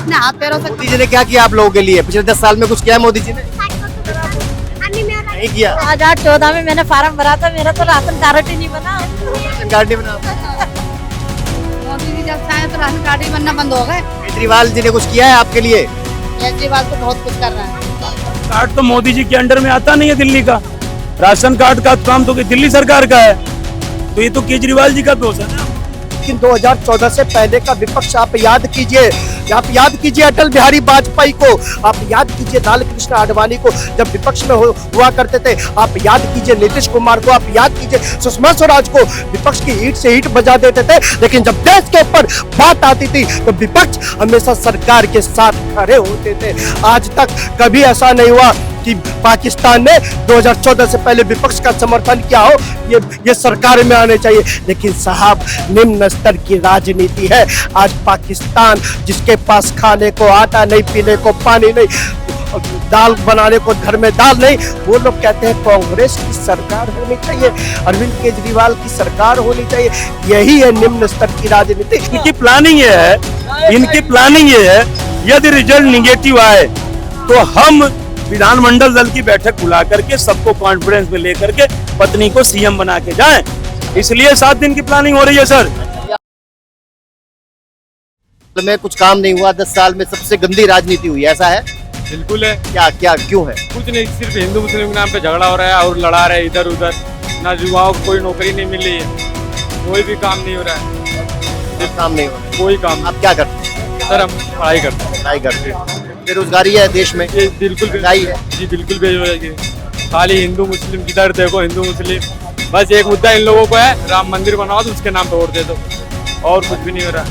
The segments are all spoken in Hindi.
अपने हाथ पैरों से। मोदी जी ने क्या किया आप लोगों के लिए? पिछले 10 साल में कुछ किया है मोदी जी ने? नहीं किया। 2014 में मैंने फार्म भरा था, मेरा तो राशन कार्ड ही नहीं बना। राशन कार्ड नहीं बना। मोदी जी जब से आए तो राशन कार्ड ही बनना बंद हो गए। केजरीवाल जी ने कुछ किया है आपके लिए? केजरीवाल तो बहुत कुछ कर रहा है। कार्ड तो मोदी जी के अंडर में आता नहीं है दिल्ली का। राशन कार्ड का काम तो दिल्ली सरकार का है, तो ये तो केजरीवाल जी का दोष है ना। लेकिन 2014 से पहले का विपक्ष आप याद कीजिए, अटल बिहारी वाजपेयी को, आप याद कीजिए लाल कृष्ण आडवाणी को जब विपक्ष में हुआ करते थे, आप याद कीजिए नीतीश कुमार को, आप याद कीजिए सुषमा स्वराज को। विपक्ष की ईंट से ईंट बजा देते थे, लेकिन जब देश के ऊपर बात आती थी तो विपक्ष हमेशा सरकार के साथ खड़े होते थे। आज तक कभी ऐसा नहीं हुआ कि पाकिस्तान ने 2014 से पहले विपक्ष का समर्थन किया हो, ये सरकार में आने चाहिए। लेकिन साहब, निम्न स्तर की राजनीति है। आज पाकिस्तान जिसके पास खाने को आटा नहीं, पीने को पानी नहीं, दाल बनाने को घर में दाल नहीं, वो लोग कहते हैं कांग्रेस की सरकार होनी चाहिए, अरविंद केजरीवाल की सरकार होनी चाहिए। यही है निम्न स्तर की राजनीति। इनकी प्लानिंग ये है, यदि रिजल्ट निगेटिव आए तो हम विधानमंडल दल की बैठक बुला करके सबको कॉन्फ्रेंस में लेकर के पत्नी को सीएम बना के जाएं। इसलिए 7 दिन की प्लानिंग हो रही है सर। में कुछ काम नहीं हुआ, 10 साल में सबसे गंदी राजनीति हुई, ऐसा है? बिल्कुल है। क्या क्या क्यों है? कुछ नहीं, सिर्फ हिंदू मुस्लिम के नाम पे झगड़ा हो रहा है और लड़ा रहे इधर उधर। ना युवाओं को कोई नौकरी नहीं मिल रही है, कोई भी काम नहीं हो रहा है। सिर्फ काम नहीं हो रहा। कोई काम। आप क्या करते हैं? सर हम पढ़ाई करते हैं। पढ़ाई करते हैं। बेरोजगारी है देश में? ये बिल्कुल महंगाई है। जी बिल्कुल बेरोजगारी है। खाली हिंदू मुस्लिम किधर देखो, हिंदू मुस्लिम। बस एक मुद्दा इन लोगों को है, राम मंदिर बनाओ तो उसके नाम पे वोट दे दो, और कुछ भी नहीं हो रहा।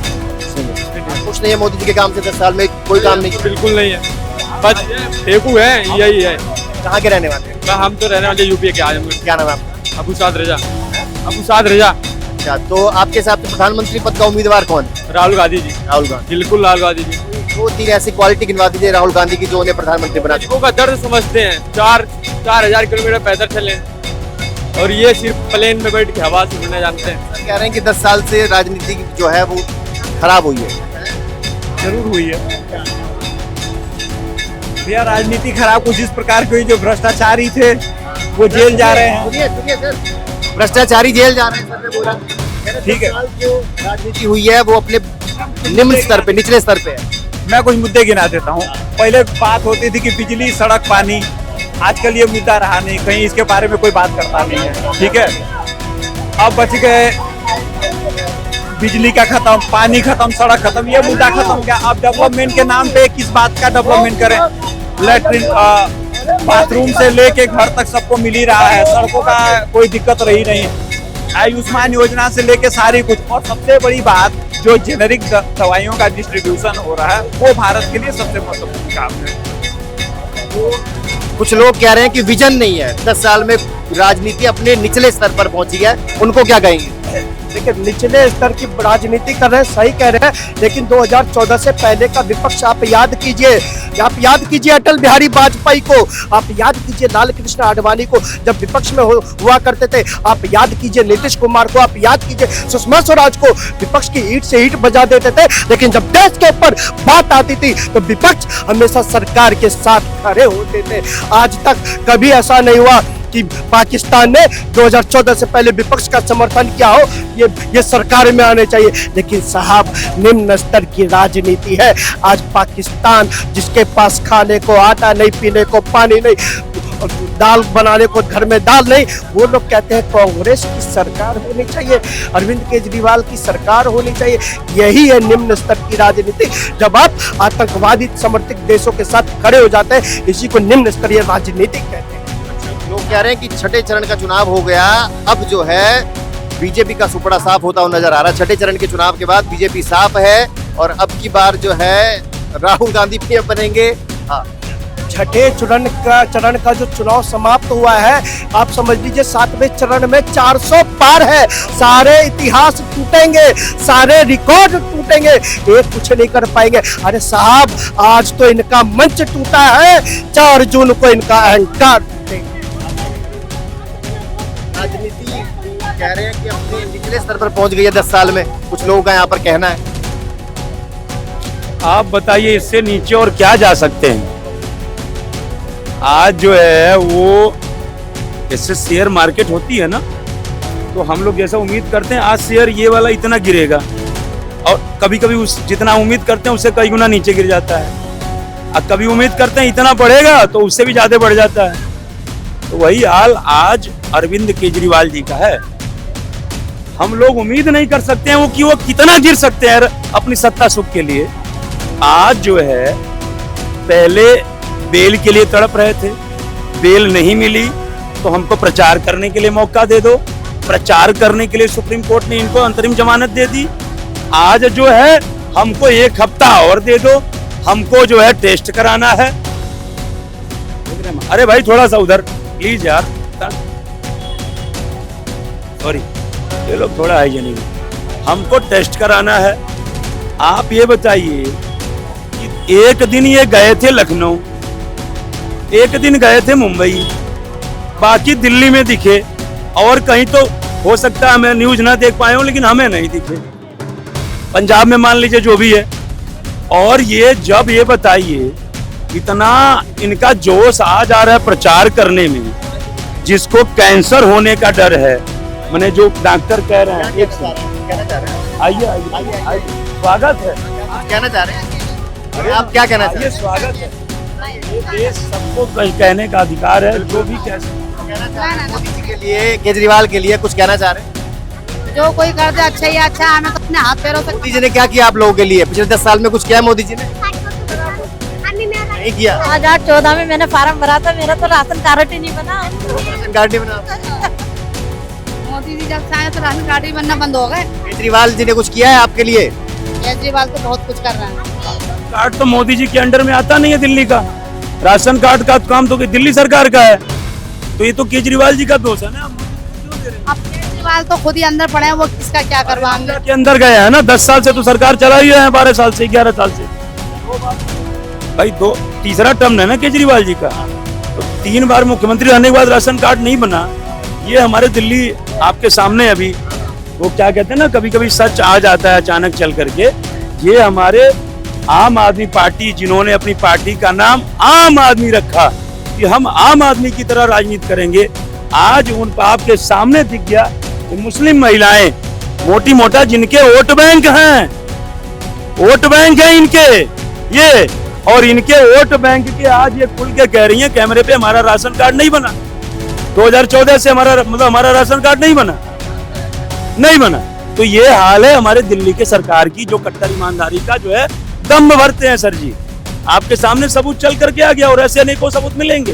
कुछ नहीं है मोदी जी के काम से 10 साल में कोई काम नहीं। बिल्कुल नहीं है, बस फेकू है, यही है। कहाँ के रहने वाले हैं? हम तो रहने वाले यूपी के आजमगढ़। क्या नाम है आपका? अबू साद रजा। अबू साद रजा। अच्छा, तो आपके हिसाब से प्रधानमंत्री पद का उम्मीदवार कौन है? राहुल गांधी जी। राहुल गांधी। बिल्कुल राहुल गांधी जी। 2-3 ऐसी क्वालिटी गिनवा दीजिए राहुल गांधी की जो उन्हें प्रधानमंत्री बना। लोगों का दर्द समझते हैं। 4,000 किलोमीटर पैदल चले और ये सिर्फ प्लेन में बैठ के हवा से उड़ना जानते हैं। कह रहे हैं कि 10 साल से राजनीति जो है वो खराब हुई है। जरूर हुई है भैया, राजनीति खराब कुछ इस प्रकार की हुई, जो भ्रष्टाचारी थे वो जेल जा रहे हैं। सुनिए सर, भ्रष्टाचारी जेल जा रहे हैं सर ने बोला। ठीक है, जो राजनीति हुई है वो अपने निम्न स्तर पे, निचले स्तर पे है। मैं कुछ मुद्दे गिना देता हूँ। पहले बात होती थी कि बिजली, सड़क, पानी, आजकल ये मुद्दा रहा नहीं, कहीं इसके बारे में कोई बात करता नहीं है। ठीक है, अब बच गए बिजली का खत्म, पानी खत्म, सड़क खत्म, ये मुद्दा खत्म। क्या अब डेवलपमेंट के नाम पे किस बात का डेवलपमेंट करें? लैट्रिन, बाथरूम से लेके घर तक सबको मिल ही रहा है, सड़कों का कोई दिक्कत रही नहीं, आयुष्मान योजना से लेके सारी कुछ। और सबसे बड़ी बात, जो जेनेरिक दवाइयों का डिस्ट्रीब्यूशन हो रहा है, वो भारत के लिए सबसे महत्वपूर्ण काम है। कुछ लोग कह रहे हैं कि विजन नहीं है, 10 साल में राजनीति अपने निचले स्तर पर पहुंची है, उनको क्या कहेंगे? देखिए, निचले स्तर की राजनीति कर रहे हैं, सही कह रहे हैं, लेकिन 2014 से पहले का विपक्ष आप याद कीजिए अटल बिहारी वाजपेयी को, आप याद कीजिए लाल कृष्ण आडवाणी को जब विपक्ष में हुआ करते थे, आप याद कीजिए नीतीश कुमार को, आप याद कीजिए सुषमा स्वराज को। विपक्ष की ईंट से ईंट बजा देते थे, लेकिन जब देश के ऊपर बात आती थी तो विपक्ष हमेशा सरकार के साथ खड़े होते थे। आज तक कभी ऐसा नहीं हुआ कि पाकिस्तान ने 2014 से पहले विपक्ष का समर्थन किया हो, ये सरकार में आने चाहिए। लेकिन साहब, निम्न स्तर की राजनीति है। आज पाकिस्तान जिसके पास खाने को आटा नहीं, पीने को पानी नहीं, दाल बनाने को घर में दाल नहीं, वो लोग कहते हैं कांग्रेस की सरकार होनी चाहिए, अरविंद केजरीवाल की सरकार होनी चाहिए। यही है निम्न स्तर की राजनीति। जब आप आतंकवादी समर्थित देशों के साथ खड़े हो जाते हैं, इसी को निम्न स्तरीय राजनीति कहते हैं। लोग कह रहे हैं कि छठे चरण का चुनाव हो गया, अब जो है बीजेपी का सुपड़ा साफ होता हुआ नजर आ रहा है। छठे चरण के चुनाव के बाद बीजेपी साफ है और अब की बार जो है राहुल गांधी पीएम बनेंगे। हाँ, छठे चरण का जो चुनाव समाप्त हुआ है, आप समझ लीजिए 7वें चरण में 400 पार है। सारे इतिहास टूटेंगे, सारे रिकॉर्ड टूटेंगे, एक कुछ नहीं कर पाएंगे। अरे साहब, आज तो इनका मंच टूटा है, 4 जून को इनका अहंकार टूटेगा। राजनीति कह रहे हैं कि अपने निचले स्तर पर पहुंच गई है 10 साल में, कुछ लोगों का यहाँ पर कहना है। आप बताइए इससे नीचे और क्या जा सकते हैं। आज जो है वो जैसे शेयर मार्केट होती है ना, तो हम लोग जैसा उम्मीद करते हैं आज शेयर ये वाला इतना गिरेगा, और कभी कभी उस जितना उम्मीद करते हैं उससे कई गुना नीचे गिर जाता है। अब कभी उम्मीद करते हैं इतना बढ़ेगा तो उससे भी ज्यादा बढ़ जाता है। तो वही हाल आज अरविंद केजरीवाल जी का है। हम लोग उम्मीद नहीं कर सकते हैं वो कि वो कितना गिर सकते हैं अपनी सत्ता सुख के लिए। आज जो है पहले बेल के लिए तड़प रहे थे, बेल नहीं मिली तो हमको प्रचार करने के लिए मौका दे दो। प्रचार करने के लिए सुप्रीम कोर्ट ने इनको अंतरिम जमानत दे दी। आज जो है हमको 1 हफ्ता और दे दो, हमको जो है टेस्ट कराना है। अरे भाई थोड़ा सा उधर प्लीज यार, सॉरी ये लोग थोड़ा हाइजीनिक, हमको टेस्ट कराना है। आप ये बताइए कि एक दिन ये गए थे लखनऊ, एक दिन गए थे मुंबई, बाकी दिल्ली में दिखे, और कहीं तो हो सकता है मैं न्यूज ना देख पाए हूं लेकिन हमें नहीं दिखे। पंजाब में मान लीजिए जो भी है। और ये जब ये बताइए इतना इनका जोश आ जा रहा है प्रचार करने में, जिसको कैंसर होने का डर है, मैंने जो डॉक्टर कह रहे हैं, एक आइए आइए आइए, स्वागत है। कहना चाह रहे हैं, आप क्या कहना चाह रहे हैं? स्वागत है। ये देश सबको कहने का अधिकार है, जो भी कह सकते। मोदी जी के लिए, केजरीवाल के लिए कुछ कहना चाह रहे हैं? जो कोई कर दे अच्छा ही अच्छा, हमें तो अपने हाथ पैरों से। मोदी जी ने क्या किया आप लोगों के लिए? पिछले 10 साल में कुछ किया मोदी जी ने? नहीं किया। 2014 में मैंने फार्म भरा था, मेरा तो राशन कार्ड ही नहीं बना। राशन कार्ड नहीं बना। मोदी जी जब से आए तो राशन कार्ड ही बनना बंद हो गए। केजरीवाल जी ने कुछ किया है आपके लिए? केजरीवाल तो बहुत कुछ कर रहे हैं। कार्ड तो मोदी जी के अंडर में आता नहीं है दिल्ली का। राशन कार्ड का काम तो दिल्ली सरकार का है, तो ये तो केजरीवाल जी का दोष है ना। अब केजरीवाल तो खुद ही अंदर पड़े हैं, वो किसका क्या करवाएंगे। के अंदर गए हैं ना, 10 साल से तो सरकार चला ही है, 12 साल से 11 साल से भाई। तीसरा टर्म है ना केजरीवाल जी का, तो 3 बार मुख्यमंत्री रहने के बाद राशन कार्ड नहीं बना। ये हमारे दिल्ली आपके सामने अभी वो क्या कहते हैं ना, कभी कभी सच आ जाता है अचानक चल करके। ये हमारे आम आदमी पार्टी, जिन्होंने अपनी पार्टी का नाम आम आदमी रखा कि हम आम आदमी की तरह राजनीति करेंगे, आज उन आपके सामने दिख गया कि मुस्लिम महिलाएं मोटी मोटा जिनके वोट बैंक हैं, वोट बैंक है इनके ये, और इनके वोट बैंक के आज ये खुल के कह रही हैं कैमरे पे हमारा राशन कार्ड नहीं बना। 2014 से हमारा राशन कार्ड नहीं बना। तो ये हाल है हमारे दिल्ली के सरकार की, जो कट्टर ईमानदारी का जो है दम भरते हैं। सर जी आपके सामने सबूत चल करके आ गया, और ऐसे अनेकों सबूत मिलेंगे।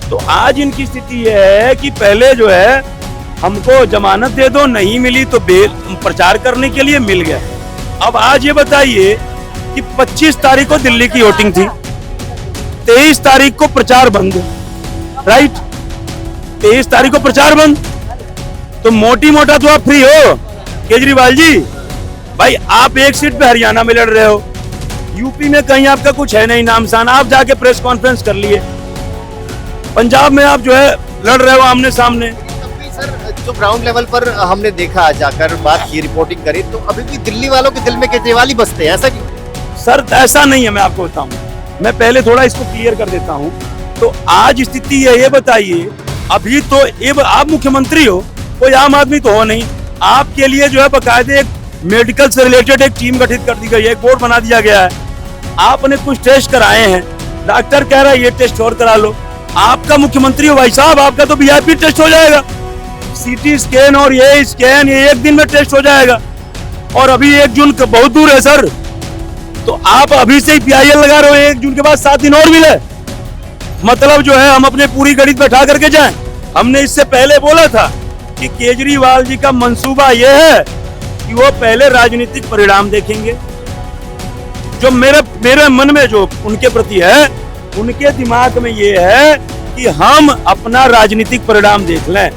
तो आज इनकी स्थिति ये है कि पहले जो है हमको जमानत दे दो, नहीं मिली तो बेल प्रचार करने के लिए मिल गया। अब आज ये बताइए कि 25 तारीख को दिल्ली की वोटिंग थी, 23 तारीख को प्रचार बंद, राइट? 23 तारीख को प्रचार बंद, तो मोटी मोटा तो आप फ्री हो केजरीवाल जी। भाई आप एक सीट पे हरियाणा में लड़ रहे हो, यूपी में कहीं आपका कुछ है नहीं नामसान, आप जाके प्रेस कॉन्फ्रेंस कर लिए। पंजाब में आप जो है लड़ रहे हो आमने सामने। सर जो ग्राउंड लेवल पर हमने देखा, जाकर बात की, रिपोर्टिंग करी, तो अभी भी दिल्ली वालों के दिल में केजरीवाल ही बसते हैं, ऐसा क्यों? सर ऐसा नहीं है, मैं आपको बताऊं, मैं पहले थोड़ा इसको क्लियर कर देता हूं। तो आज स्थिति है, ये बताइए, अभी तो ये आप मुख्यमंत्री हो, कोई आम आदमी तो हो नहीं, आपके लिए जो है बकायदे एक मेडिकल से रिलेटेड एक टीम गठित कर दी गई है, एक बोर्ड बना दिया गया है। आपने कुछ टेस्ट कराए हैं, डॉक्टर कह रहा है ये टेस्ट और करा लो। आपका मुख्यमंत्री हो भाई साहब, आपका तो वीआईपी टेस्ट हो जाएगा, सीटी स्कैन और ये स्कैन ये 1 दिन में टेस्ट हो जाएगा। और अभी 1 जून बहुत दूर है सर, तो आप अभी से ही PIL लगा रहे हो, 1 जून के बाद 7 दिन और मिले, मतलब जो है हम अपने पूरी गणित बैठा करके जाएं। हमने इससे पहले बोला था कि केजरीवाल जी का मंसूबा यह है कि वो पहले राजनीतिक परिणाम देखेंगे। जो मेरे मन में जो उनके प्रति है, उनके दिमाग में ये है कि हम अपना राजनीतिक परिणाम देख लें।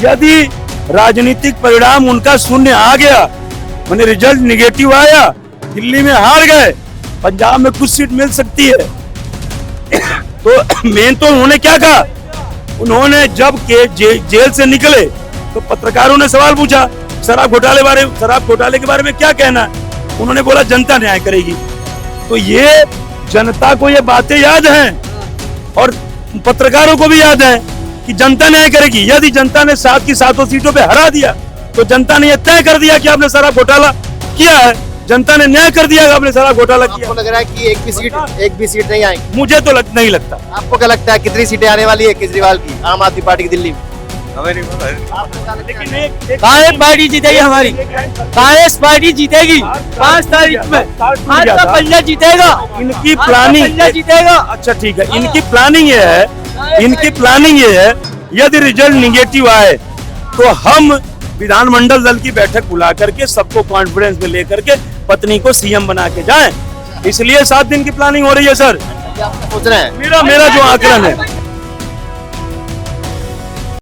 यदि राजनीतिक परिणाम उनका शून्य आ गया, मैंने रिजल्ट निगेटिव आया, दिल्ली में हार गए, पंजाब में कुछ सीट मिल सकती है, तो मेन तो उन्होंने क्या कहा, उन्होंने जब जेल से निकले तो पत्रकारों ने सवाल पूछा शराब घोटाले के बारे में क्या कहना है। उन्होंने बोला जनता न्याय करेगी। तो ये जनता को ये बातें याद हैं और पत्रकारों को भी याद है कि जनता न्याय करेगी। यदि जनता ने 7 की 7 सीटों पे हरा दिया तो जनता ने यह तय कर दिया कि आपने सारा घोटाला किया है, जनता ने न्याय कर दिया कि आपने सारा घोटाला किया। आपको लग रहा है कि एक भी सीट नहीं आएगी? मुझे तो नहीं लगता। आपको क्या लगता है कितनी सीटें आने वाली है केजरीवाल की, आम आदमी पार्टी की दिल्ली में? कांग्रेस पार्टी जीतेगी हमारी, कांग्रेस पार्टी जीतेगी 5 तारीख में। आज का पंजा जीतेगा, इनकी प्लानिंग जीतेगा। अच्छा ठीक है, इनकी प्लानिंग ये है यदि रिजल्ट निगेटिव आए तो हम विधानमंडल दल की बैठक बुला करके सबको कॉन्फ्रेंस में लेकर के पत्नी को सीएम बना के जाएं। इसलिए 7 दिन की प्लानिंग हो रही है सर। सोच रहे हैं मेरा जो आकलन है